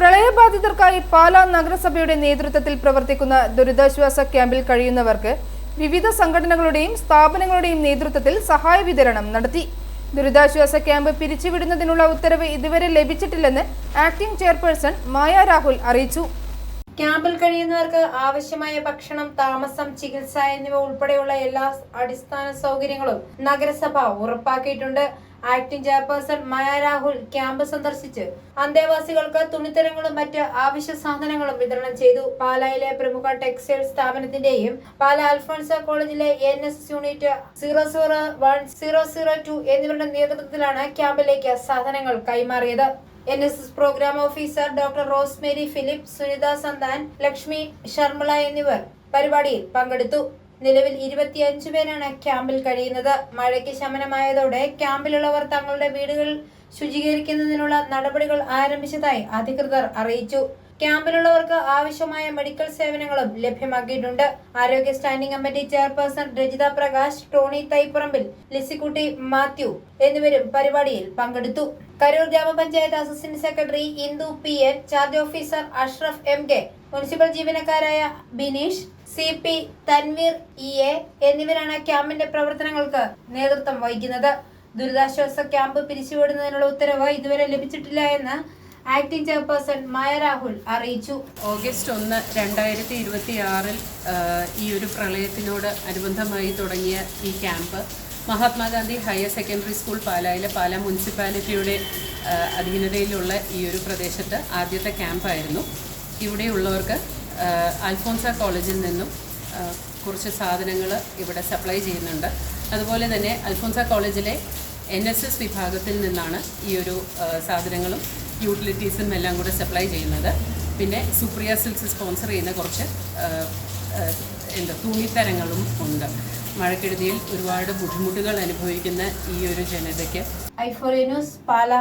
പ്രളയബാധിതർക്കായി പാലാ നഗരസഭയുടെ നേതൃത്വത്തിൽ പ്രവർത്തിക്കുന്ന ദുരിതാശ്വാസ ക്യാമ്പിൽ കഴിയുന്നവർക്ക് വിവിധ സംഘടനകളുടെയും സ്ഥാപനങ്ങളുടെയും നേതൃത്വത്തിൽ സഹായ വിതരണം നടത്തി. ദുരിതാശ്വാസ ക്യാമ്പ് പിരിച്ചുവിടുന്നതിനുള്ള ഉത്തരവ് ഇതുവരെ ലഭിച്ചിട്ടില്ലെന്ന് ആക്ടിംഗ് ചെയർപേഴ്സൺ മായ രാഹുൽ അറിയിച്ചു. ക്യാമ്പിൽ കഴിയുന്നവർക്ക് ആവശ്യമായ ഭക്ഷണം, താമസം, ചികിത്സ എന്നിവ ഉൾപ്പെടെയുള്ള എല്ലാ അടിസ്ഥാന സൗകര്യങ്ങളും നഗരസഭ ഉറപ്പാക്കിയിട്ടുണ്ട്. ആക്ടിംഗ് ചെയർപേഴ്സൺ മായ രാഹുൽ ക്യാമ്പ് സന്ദർശിച്ച് അന്തേവാസികൾക്ക് തുണിത്തരങ്ങളും മറ്റ് ആവശ്യ സാധനങ്ങളും വിതരണം ചെയ്തു. പാലായിലെ പ്രമുഖ ടെക്സ്റ്റൈൽ സ്ഥാപനത്തിന്റെയും പാലാ അൽഫോൺസ കോളേജിലെ NSS യൂണിറ്റ് 001-002 എന്നിവരുടെ നേതൃത്വത്തിലാണ് ക്യാമ്പിലേക്ക് സാധനങ്ങൾ കൈമാറിയത്. NSS programme officer doctor Rosemary Philip, Sunitha Santhan, Lakshmi Sharmila എന്നിവർ പരിപാടിയിൽ പങ്കെടുത്തു. നിലവിൽ 25 പേരാണ് ക്യാമ്പിൽ കഴിയുന്നത്. മഴയ്ക്ക് ശമനമായതോടെ ക്യാമ്പിലുള്ളവർ തങ്ങളുടെ വീടുകൾ ശുചീകരിക്കുന്നതിനുള്ള നടപടികൾ ആരംഭിച്ചതായി അധികൃതർ അറിയിച്ചു. ക്യാമ്പിലുള്ളവർക്ക് ആവശ്യമായ മെഡിക്കൽ സേവനങ്ങളും ലഭ്യമാക്കിയിട്ടുണ്ട്. ആരോഗ്യ standing committee chairperson Rajitha Prakash, Tony Thaiparambil, Lissykutty Mathew എന്നിവരും പരിപാടിയിൽ പങ്കെടുത്തു. കരൂർ ഗ്രാമപഞ്ചായത്ത് assistant secretary Indu PN, charge officer Ashraf MK, municipal ജീവനക്കാരായ ബിനീഷ്, CP തൻവീർ EA എന്നിവരാണ് ക്യാമ്പിന്റെ പ്രവർത്തനങ്ങൾക്ക് നേതൃത്വം വഹിക്കുന്നത്. ദുരിതാശ്വാസ ക്യാമ്പ് പിരിച്ചുവിടുന്നതിനുള്ള ഉത്തരവ് ഇതുവരെ ലഭിച്ചിട്ടില്ല എന്ന് ആക്ടിംഗ് ചെയർപേഴ്സൺ മായ രാഹുൽ അറിയിച്ചു. ഓഗസ്റ്റ് 1, 2026 ഈ ഒരു പ്രളയത്തിനോട് അനുബന്ധമായി തുടങ്ങിയ ഈ camp Mahatma Gandhi higher secondary school പാലായിലെ പാലാ മുനിസിപ്പാലിറ്റിയുടെ അധീനതയിലുള്ള ഈ ഒരു പ്രദേശത്ത് ആദ്യത്തെ ക്യാമ്പായിരുന്നു. ഇവിടെയുള്ളവർക്ക് അൽഫോൺസ കോളേജിൽ നിന്നും കുറച്ച് സാധനങ്ങൾ ഇവിടെ സപ്ലൈ ചെയ്യുന്നുണ്ട്. അതുപോലെ തന്നെ അൽഫോൺസ കോളേജിലെ NSS വിഭാഗത്തിൽ നിന്നാണ് ഈ ഒരു സാധനങ്ങളും യൂട്ടിലിറ്റീസും എല്ലാം കൂടെ സപ്ലൈ ചെയ്യുന്നത്. പിന്നെ സുപ്രിയ സിൽക്സ് സ്പോൺസർ ചെയ്യുന്ന കുറച്ച് തുണിത്തരങ്ങളും ഉണ്ട്. മഴക്കെടുതിയിൽ ഒരുപാട് ബുദ്ധിമുട്ടുകൾ അനുഭവിക്കുന്ന ഈ ഒരു ജനതയ്ക്ക് i4A ന്യൂസ് പാലാ.